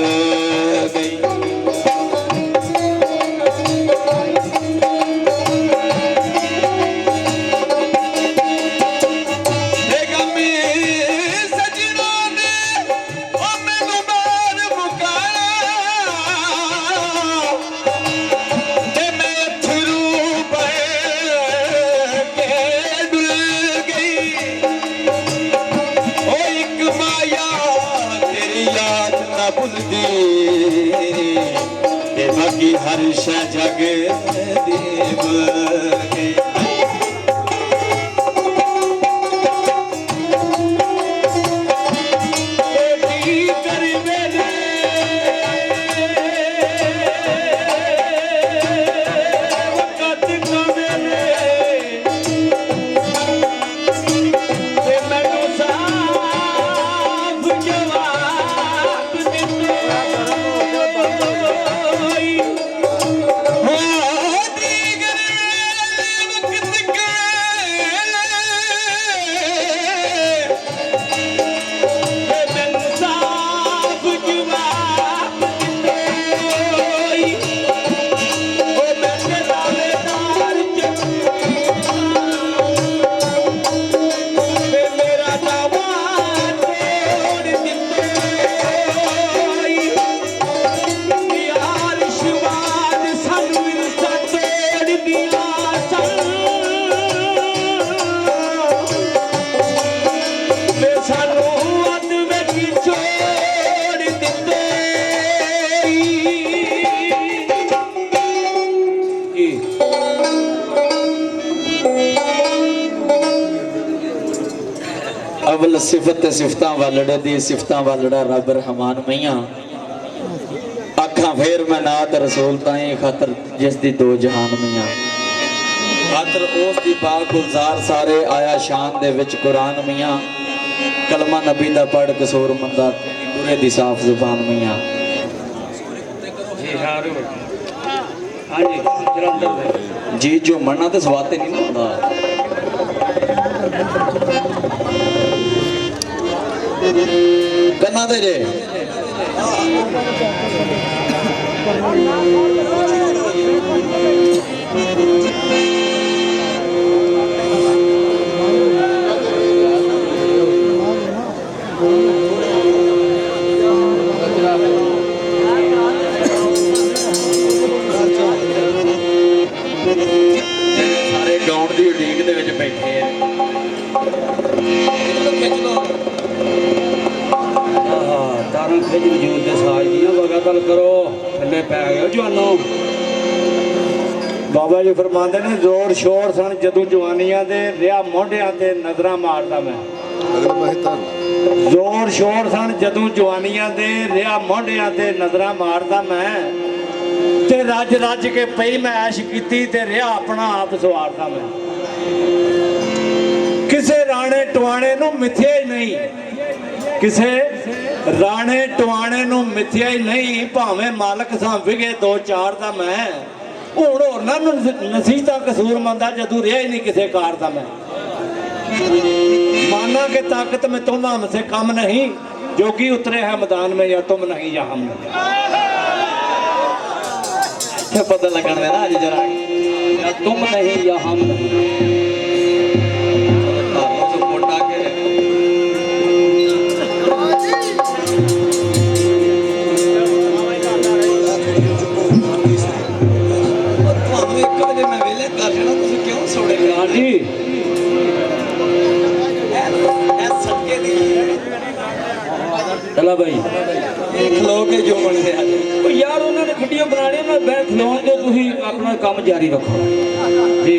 गई। हर शा जग देव अवल सिफत सिफतां वालड़े दी सिफतां वालड़ा रब रहमान मैया आखा फेर मैं नात रसूल ताई खातर जिस दी दो जहान मैया खातर उस दी पाक गुलजार सारे आया शान दे विच कुरान मैया कलमा नबी दा पढ़ कसूर मंदा पूरे दी साफ जुबान मैया जी जो मरना तो स्वाते नहीं होता कन्ना दे जे सारे गाउंड की उड़ीक दे विच बैठे हैं तारा खिच वजूद के साज दियां वगा गल करो थले पै गए जवानों बाबा जी फरमाते ने जोर शोर सन जदों जवानियां दे रिया मोढियां ते नजरां मारदा मैं जोर शोर सन जदों जवानियां दे रिया मोढियां ते नजरां मारदा मैं ते रज रज के पई मैं ऐश कीती ते रिया अपना आप सवारदा मैं किसे राणे टवाणे नूं मिथ्या ही नहीं किसे राणे टवाणे नूं मिथ्या ही नहीं भावें मालक सां विगे दो चार दा मैं हुण होरनां नूं नसीहतां कसूर मंदा जदों रिहा ही नहीं किसे कार दा मैं माना के ताकत में तुम हमसे कम नहीं जोगी उतरे हैं मैदान में या तुम नहीं या हम नहीं पता लगन देना अज जरा या तुम नहीं या हम नहीं चला भाई खलो के जो बन रहा यार उन्होंने खड्डियां बनानी मैं बैठ खलोन दो तुम अपना काम जारी रखो जी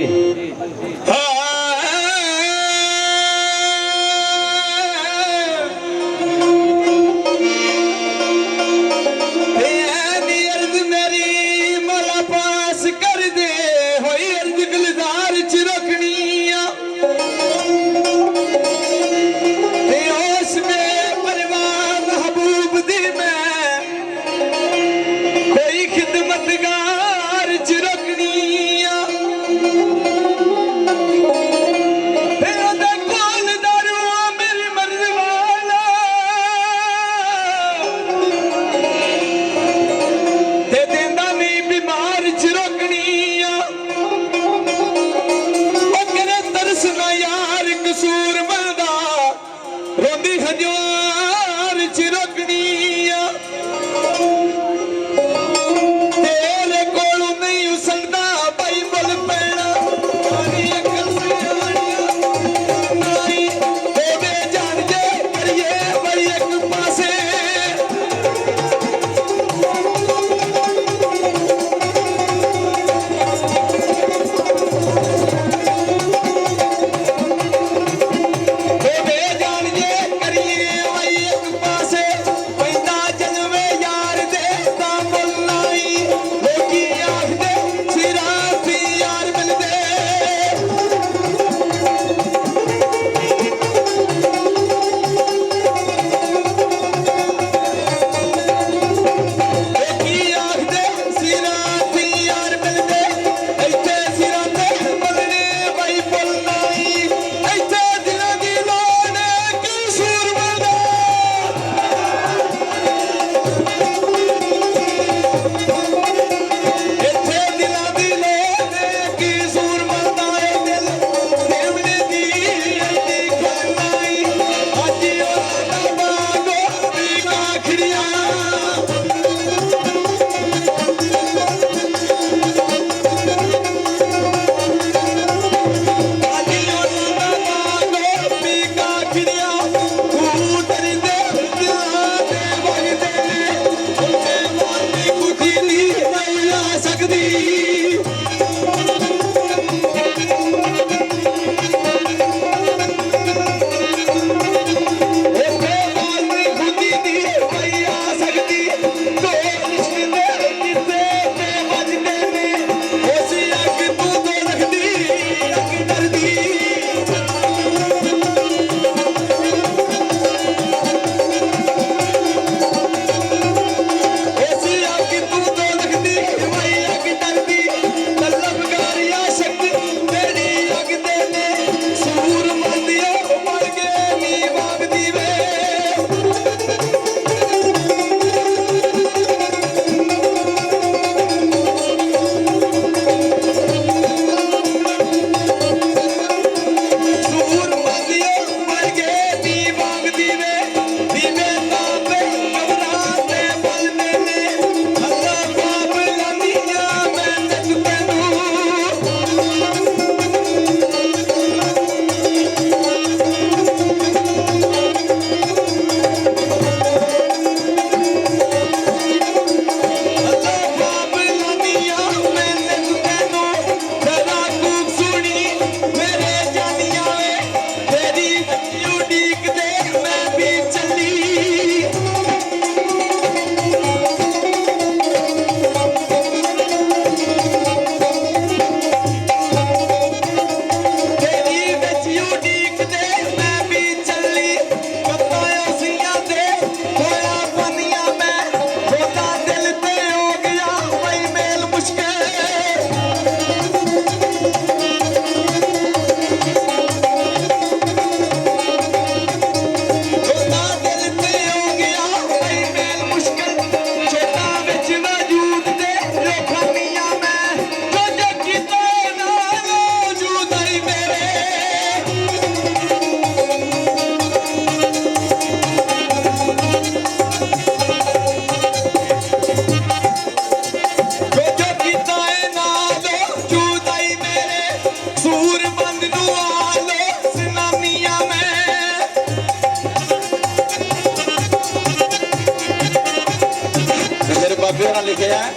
ਬਾਬੇ ਹੋਰਾਂ ਲਿਖਿਆ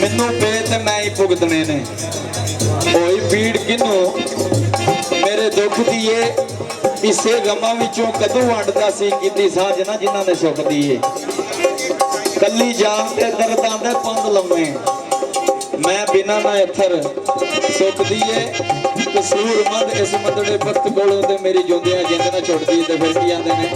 ਮੈਨੂੰ ਪੇ ਤੇ ਮੈਂ ਹੀ ਭੁਗਤਣੇ ਨੇ ਹੋਈ ਪੀੜ ਕਿਨੂੰ ਮੇਰੇ ਦੁੱਖ ਦੀਏ ਇਸੇ ਗਮਾਂ ਵਿੱਚੋਂ ਕਦੋਂ ਵੰਡਦਾ ਸੀ ਕੀਤੀ ਸਾਜ ਨਾ ਜਿਨ੍ਹਾਂ ਨੇ ਸੁੱਖ ਦੀਏ ਕੱਲੀ ਜਾਨ ਤੇ ਦਰਦਾਂ ਦੇ ਪੰਧ ਲੰਮੇ ਮੈਂ ਬਿਨਾਂ ਨਾ ਇੱਥਰ ਸੁੱਖ ਦੀਏ ਕਸੂਰ ਮੰਦ ਇਸ ਮਦੜੇ ਵਕਤ ਕੋਲੋਂ ਤੇ ਮੇਰੀ ਜਿਉਂਦਿਆਂ ਜਿੰਦ ਨਾ ਛੁੱਟਦੀ ਤੇ ਫਿਰ ਕੀ ਆਂਦੇ ਨੇ